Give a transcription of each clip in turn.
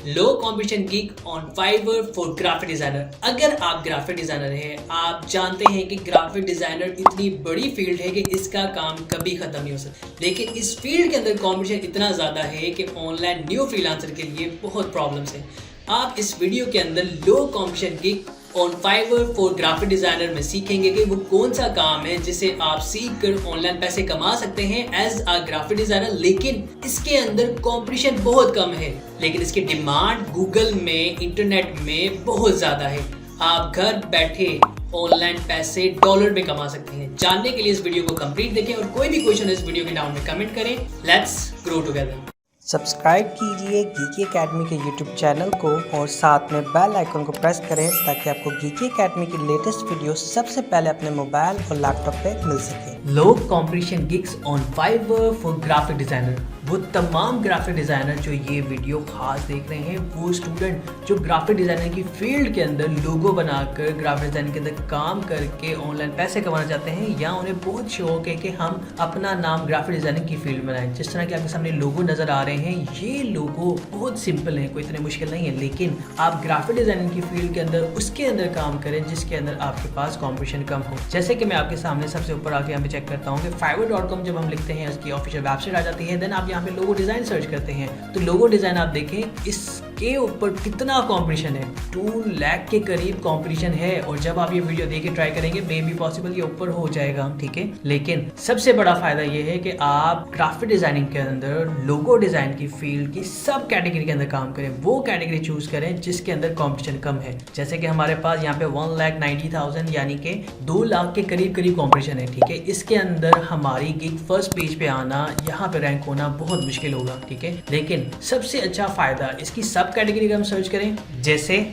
Low competition gig on Fiverr for graphic designer. अगर आप graphic designer हैं, आप जानते हैं कि ग्राफिक डिजाइनर इतनी बड़ी फील्ड है कि इसका काम कभी खत्म नहीं हो सकता। लेकिन इस फील्ड के अंदर कंपटीशन इतना ज़्यादा है कि ऑनलाइन न्यू फ्रीलांसर के लिए बहुत प्रॉब्लम्स हैं। आप इस वीडियो के अंदर low competition gig on Fiverr for graphic designer में सीखेंगे कि वो कौन सा काम है जिसे आप सीख कर ऑनलाइन पैसे कमा सकते हैं एज अ ग्राफिक डिजाइनर। लेकिन इसके अंदर कंपटीशन बहुत कम है, लेकिन इसकी डिमांड गूगल में, इंटरनेट में बहुत ज्यादा है। आप घर बैठे ऑनलाइन पैसे डॉलर में कमा सकते हैं। जानने के लिए इस वीडियो को कंप्लीट देखें और कोई भी क्वेश्चन इस वीडियो के डाउन में कमेंट करें। Let's grow together. सब्सक्राइब कीजिए गीकी एकेडमी के यूट्यूब चैनल को और साथ में बेल आइकन को प्रेस करें ताकि आपको गीकी एकेडमी की लेटेस्ट वीडियो सबसे पहले अपने मोबाइल और लैपटॉप पे मिल सके। Low competition gigs on Fiverr for graphic designer. वो तमाम ग्राफिक डिजाइनर जो ये वीडियो खास देख रहे हैं, वो स्टूडेंट जो ग्राफिक डिजाइनर की फील्ड के अंदर लोगो बनाकर ग्राफिक डिजाइनिंग के अंदर काम करके ऑनलाइन पैसे कमाना चाहते हैं, या उन्हें बहुत शौक है कि हम अपना नाम ग्राफिक डिजाइनिंग की फील्ड में बनाएं। जिस तरह के आपके सामने लोगो नजर आ रहे हैं, ये लोगो बहुत सिंपल है, कोई इतने मुश्किल नहीं है। लेकिन आप ग्राफिक डिजाइनिंग की फील्ड के अंदर उसके अंदर काम करें जिसके अंदर आपके पास कॉम्पिटिशन कम हो। जैसे कि मैं आपके सामने सबसे ऊपर आके यहाँ पे चेक करता हूँ कि fiverr.com जब हम लिखते हैं उसकी ऑफिशियल वेबसाइट आ जाती है। देन आप यहाँ पे लोगो डिजाइन सर्च करते हैं तो लोगो डिजाइन आप देखें इसके ऊपर कितना कंपटीशन है, 2 लाख के करीब कंपटीशन है। और जब आप ये वीडियो देख के ट्राई करेंगे, मे बी पॉसिबल ये ऊपर हो जाएगा, ठीक है। लेकिन सबसे बड़ा फायदा ये है कि आप ग्राफिक डिजाइनिंग के अंदर लोगो डिजाइन की फील्ड की सब कैटेगरी के अंदर काम करें। वो कैटेगरी चूज करें जिसके अंदर कंपटीशन कम है। जैसे कि हमारे पास यहाँ पे 1,90,000 यानी कि 2 लाख के करीब कंपटीशन है, ठीक है। इसके अंदर हमारी गिग फर्स्ट पेज पे आना, यहाँ पे रैंक होना बहुत मुश्किल होगा, ठीक है। लेकिन सबसे अच्छा फायदा इसकी सब कैटेगरी का हम सर्च करें, जैसे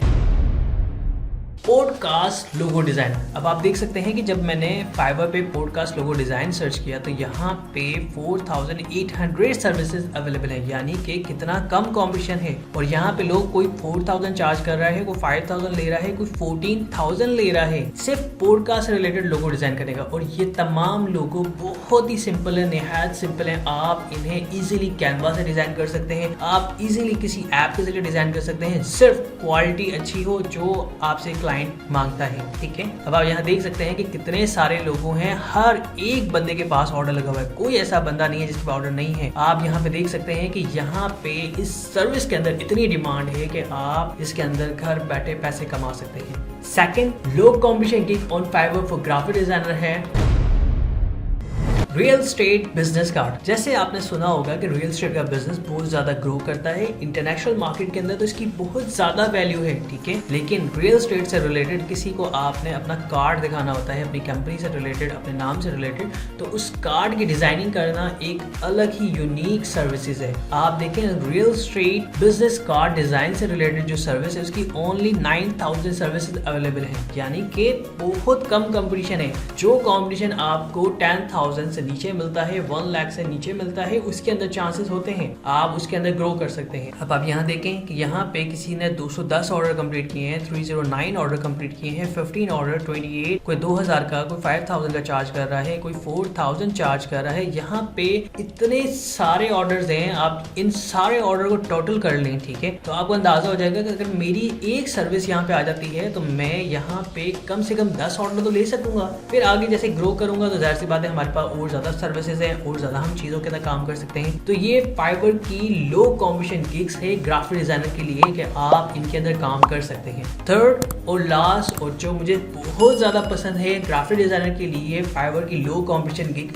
पॉडकास्ट लोगो डिजाइन। अब आप देख सकते हैं कि जब मैंने फाइवर पे पॉडकास्ट लोगो डिजाइन सर्च किया तो यहाँ पे 4,800 सर्विसेज अवेलेबल है, यानी कि कितना कम कंपटीशन है। और यहाँ पे लोग कोई 4,000 चार्ज कर रहा है, कोई 5,000 ले रहा है, कोई 14,000 ले रहा है सिर्फ पॉडकास्ट से रिलेटेड लोगो डिजाइन करने का। और ये तमाम लोगो बहुत ही सिंपल है, निहायत सिंपल है। आप इन्हें इजीली कैनवा से डिजाइन कर सकते हैं, आप इजीली किसी ऐप के जरिए डिजाइन कर सकते हैं, सिर्फ क्वालिटी अच्छी हो जो आपसे मांगता है, ठीक है। अब आप यहाँ देख सकते हैं कि कितने सारे लोगों हैं, हर एक बंदे के पास ऑर्डर लगा हुआ है, कोई ऐसा बंदा नहीं है जिसके पास ऑर्डर नहीं है। आप यहाँ पे देख सकते हैं कि यहाँ पे इस सर्विस के अंदर इतनी डिमांड है कि आप इसके अंदर घर बैठे पैसे कमा सकते हैं। Second low competition gig on Fiverr for graphic designer है रियल एस्टेट बिजनेस कार्ड। जैसे आपने सुना होगा कि रियल एस्टेट का बिजनेस बहुत ज्यादा ग्रो करता है इंटरनेशनल मार्केट के अंदर, तो इसकी बहुत ज्यादा वैल्यू है, ठीक है। लेकिन रियल एस्टेट से रिलेटेड किसी को आपने अपना कार्ड दिखाना होता है, अपनी कंपनी से रिलेटेड, अपने नाम से रिलेटेड, तो उस कार्ड की डिजाइनिंग करना एक अलग ही यूनिक सर्विसेज है। आप देखें real estate business card design से रिलेटेड जो सर्विस है उसकी ओनली 9,000 सर्विसेज अवेलेबल है, यानी कि बहुत कम कंपटीशन है। जो कंपटीशन आपको 10,000 से नीचे मिलता है, 1 लाख से नीचे मिलता है, उसके अंदर चांसेस होते हैं आप उसके अंदर ग्रो कर सकते हैं। अब आप यहाँ देखें कि यहाँ पे किसी ने 210 ऑर्डर कंप्लीट किए हैं, 309 ऑर्डर कंप्लीट किए हैं, 15 ऑर्डर, 28, कोई 2,000 का, कोई 5,000 का चार्ज कर रहा है, कोई 4,000 चार्ज कर रहा है। यहाँ पे इतने सारे ऑर्डर्स हैं, आप इन सारे ऑर्डर को टोटल कर लें, ठीक है, तो आपको अंदाजा हो जाएगा कि अगर मेरी एक सर्विस यहाँ पे आ जाती है तो मैं यहाँ पे कम से कम 10 ऑर्डर तो ले सकूंगा। फिर आगे जैसे ग्रो करूंगा तो जाहिर सी बात है हमारे पास और ज्यादा सर्विसेज हैं और ज्यादा हम चीजों के अंदर काम कर सकते हैं। तो ये फाइवर की लो कॉम्पिटिशन गिग्स है ग्राफिक डिजाइनर के लिए कि आप इनके अंदर काम कर सकते हैं। थर्ड और लास्ट, और जो मुझे बहुत ज्यादा पसंद है ग्राफिक डिजाइनर के लिए फाइवर की low competition gig,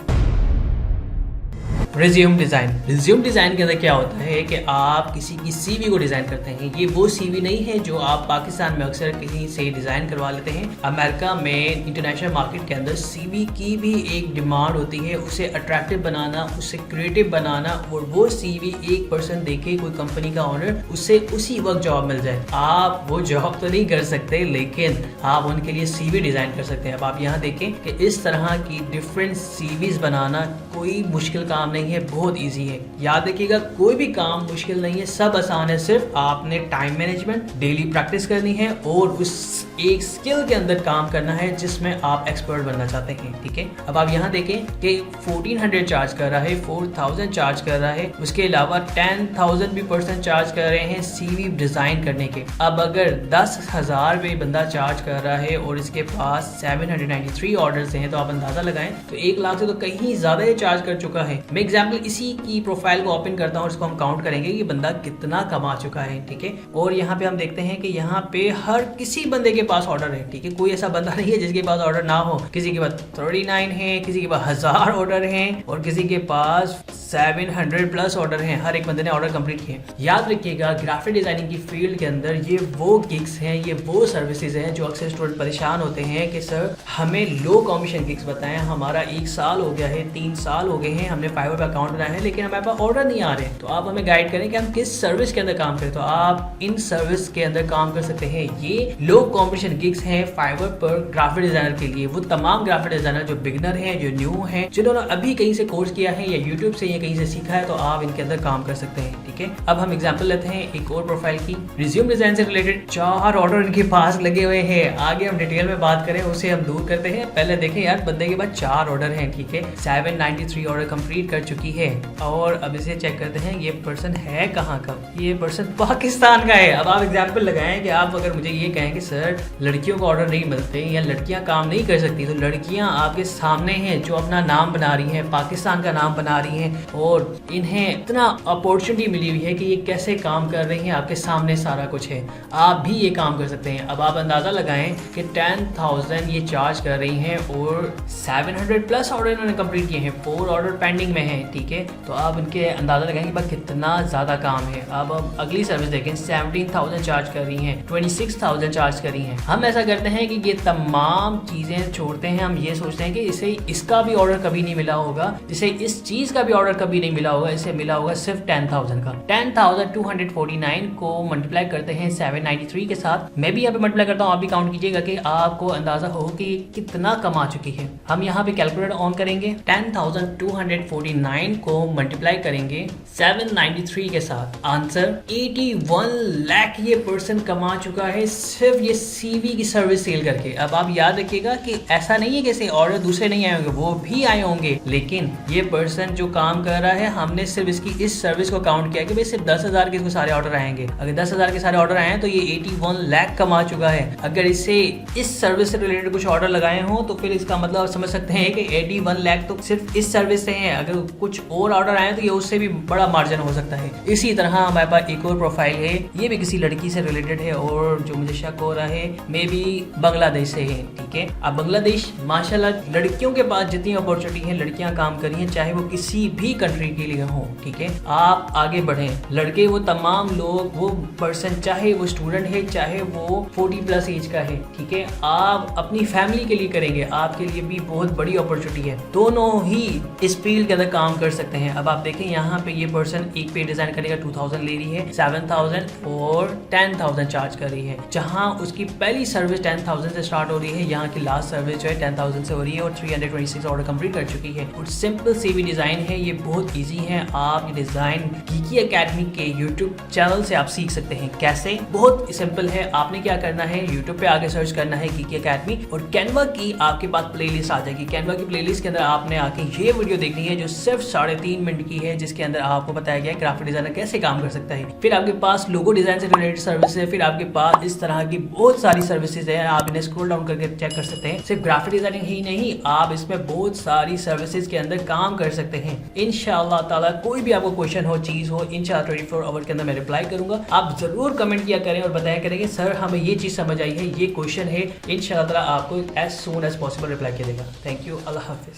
resume design. Resume design के अंदर क्या होता है कि आप किसी की सीवी को डिजाइन करते हैं। ये वो सीवी नहीं है जो आप पाकिस्तान में अक्सर कहीं से डिजाइन करवा लेते हैं। अमेरिका में इंटरनेशनल मार्केट के अंदर सीवी की भी एक डिमांड होती है, उसे अट्रैक्टिव बनाना, उसे क्रिएटिव बनाना, और वो सीवी एक पर्सन देखे, कोई कंपनी का ओनर, उससे उसी वक्त जॉब मिल जाए। आप वो जॉब तो नहीं कर सकते, लेकिन आप उनके लिए सीवी डिजाइन कर सकते हैं। अब आप यहाँ देखें कि इस तरह की डिफरेंट सीवीज बनाना कोई मुश्किल काम नहीं है, बहुत इजी है। याद रखिएगा कोई भी काम मुश्किल नहीं है, सब आसान है। सिर्फ आपने टाइम मैनेजमेंट, डेली प्रैक्टिस करनी है और उस एक स्किल के अंदर काम करना है जिसमें आप एक्सपर्ट बनना चाहते हैं, ठीक है। अब आप यहाँ देखें कि 1400 चार्ज कर रहा है, 4000 चार्ज कर रहा है, उसके अलावा 10,000 भी पर्सन चार्ज कर रहे हैं CV डिजाइन करने के। अब अगर 10,000 पे बंदा चार्ज कर रहा है और इसके पास 793 ऑर्डर्स हैं तो आप अंदाजा लगाएं तो 1 लाख से तो कहीं ज्यादा ही चार्ज कर चुका है। मैं एग्जाम्पल इसी की प्रोफाइल को ओपन करता हूँ और इसको हम काउंट करेंगे कि बंदा कितना कमा चुका है, ठीक है। और यहाँ पे हम देखते हैं कि यहाँ पे हर किसी बंदे के पास ऑर्डर है, ठीक है। कोई ऐसा बंदा नहीं है जिसके पास ऑर्डर ना हो। किसी के पास 39 है, किसी के पास 1000 ऑर्डर हैं और किसी के पास 700 प्लस ऑर्डर हैं। हर एक बंदे ने ऑर्डर कंप्लीट किए। याद रखिएगा ग्राफिक डिजाइनिंग की फील्ड के अंदर ये वो गिग्स हैं, ये वो सर्विसेज हैं जो अक्सर स्टूडेंट परेशान होते हैं कि सर हमें लो कमीशन गिग्स बताएं, हमारा 1 साल हो गया है, 3 साल हो गए हैं, हमने फाइवर पे अकाउंट बनाया है लेकिन हमारे पास ऑर्डर नहीं आ रहे। तो आप हमें गाइड करें कि हम किस सर्विस के अंदर काम करें। तो आप इन सर्विस के अंदर काम कर सकते हैं। ये लो कॉम्पिटिशन गिग्स हैं फाइवर पर ग्राफिक डिजाइनर के लिए। वो तमाम ग्राफिक डिजाइनर जो बिगिनर हैं, जो न्यू हैं, जिन्होंने अभी कहीं से कोर्स किया है या यूट्यूब से या कहीं से सीखा है, तो आप इनके अंदर काम कर सकते हैं, ठीक है। अब हम एग्जांपल लेते हैं एक और प्रोफाइल की। रिज्यूम डिजाइन से रिलेटेड 4 ऑर्डर इनके पास लगे हुए हैं। आगे हम डिटेल में बात करें उसे हम दूर करते हैं। पहले देखें यार बंदे के पास 4 ऑर्डर हैं, ठीक है। 793 ऑर्डर कंप्लीट कर चुकी है। और अब इसे चेक करते हैं ये पर्सन है कहाँ का। ये पर्सन पाकिस्तान का है। अब आप एग्जाम्पल लगाएं कि आप अगर मुझे ये कहें कि सर लड़कियों को ऑर्डर नहीं मिलते या लड़कियां काम नहीं कर सकती, तो लड़कियां आपके सामने हैं जो अपना नाम बना रही हैं, पाकिस्तान का नाम बना रही हैं और इन्हें इतना अपॉर्चुनिटी मिली हुई है कि ये कैसे काम कर रही हैं। आपके सामने सारा कुछ है, आप भी ये काम कर सकते हैं। अब आप अंदाजा लगाएं कि 10,000 ये चार्ज कर रही हैं और 700 प्लस ऑर्डर इन्होंने कंप्लीट किए हैं, 4 ऑर्डर पेंडिंग में हैं, ठीक है। तो आप इनके अंदाजा लगाएंगे बस कितना ज़्यादा काम है। अब अगली सर्विस देखें, 17,000 चार्ज कर रही हैं, 26,000 चार्ज कर रही हैं। हम ऐसा करते हैं कि ये तमाम चीज़ें छोड़ते हैं। हम ये सोचते हैं कि इसे इसका भी ऑर्डर कभी नहीं मिला होगा, इसे इस चीज़ का भी ऑर्डर कभी नहीं मिला होगा, इसे मिला होगा सिर्फ 10,000 का। 10,249 को मल्टीप्लाई करते हैं 793 के साथ। मैं भी यहाँ पे मल्टीप्लाई करता हूँ, आप भी काउंट कीजिएगा कि आपको अंदाजा हो कि कितना कमा चुकी है। हम यहाँ पे कैलकुलेटर ऑन करेंगे, 10,249 को मल्टीप्लाई करेंगे 793 के साथ। आंसर 81 लाख ये पर्सन कमा चुका है सिर्फ ये CV की सर्विस सेल करके। अब आप याद रखिएगा कि ऐसा नहीं है कि ऐसे ऑर्डर दूसरे नहीं आए होंगे, वो भी आए होंगे, लेकिन ये पर्सन जो काम कर रहा है हमने सिर्फ इसकी इस सर्विस को काउंट किया कि भाई सिर्फ 10,000 के इसको सारे ऑर्डर आएंगे। अगर 10,000 के सारे ऑर्डर आए हैं तो ये 81 लाख कमा चुका है। अगर इसे इस सर्विस से रिलेटेड कुछ ऑर्डर लगाए हो तो फिर इसका मतलब आप समझ सकते हैं कि 81 लाख तो सिर्फ इस सर्विस से हैं। अगर कुछ और ऑर्डर आए तो ये उससे भी बड़ा मार्जिन हो सकता है। इसी तरह हमारे पास एक और प्रोफाइल है, ये भी किसी लड़की से रिलेटेड है और जो मुझे शक हो रहा है मे बी बांग्लादेश से है, ठीक है। अब बांग्लादेश माशाल्लाह लड़कियों के पास जितनी अपॉर्चुनिटी है लड़कियां काम कर रही हैं, चाहे वो किसी भी कंट्री के लिए हो, ठीक है। आप आगे बढ़ें, लड़के वो तमाम लोग, वो पर्सन चाहे वो स्टूडेंट है चाहे वो 40 प्लस एज का है, ठीक है। आप अपनी फैमिली के लिए करेंगे, आपके लिए भी बहुत बड़ी अपॉर्चुनिटी है। दोनों ही इस फील्ड के अंदर काम कर सकते हैं। अब आप देखें यहाँ पे ये पर्सन एक पे डिजाइन करेगा 2000 ले रही है, 7000 और 10,000 चार्ज कर रही है। जहाँ उसकी पहली सर्विस 10,000 से स्टार्ट हो रही है, यहाँ की लास्ट सर्विस जो है 10,000 से हो रही है और 326 ऑर्डर कंप्लीट कर चुकी है। और सिंपल CV डिजाइन है, ये बहुत इजी है। आप ये डिजाइन गीकी एकेडमी के यूट्यूब चैनल से आप सीख सकते हैं। कैसे? बहुत सिंपल है। आपने क्या करना है, यूट्यूब पे आके सर्च करना है गीकी एकेडमी और कैनवा की आपके पास प्लेलिस्ट आ जाएगी। कैनवा की प्लेलिस्ट के अंदर आपने आके ये वीडियो देखनी है जो सिर्फ 3.5 मिनट की है, जिसके अंदर आपको बताया गया है ग्राफिक डिजाइनर कैसे काम कर सकता है। फिर आपके पास लोगो डिजाइन से रिलेटेड सर्विस है, फिर आपके पास इस तरह की बहुत सारी सर्विसेज है, आप इन्हें स्क्रॉल डाउन करके चेक कर सकते हैं। सिर्फ ग्राफिक डिजाइनिंग ही नहीं, आप इसमें बहुत सारी सर्विसेज के अंदर काम कर सकते हैं। इंशाअल्लाह ताला कोई भी आपको क्वेश्चन हो, चीज हो, इंशाअल्लाह 24 आवर के अंदर मैं रिप्लाई करूंगा। आप जरूर कमेंट किया करें और बताया करें कि सर हमें ये चीज समझ आई है, ये क्वेश्चन है। इंशाअल्लाह ताला आपको as soon as possible reply किया जाएगा। थैंक यू, अल्लाह हाफिज।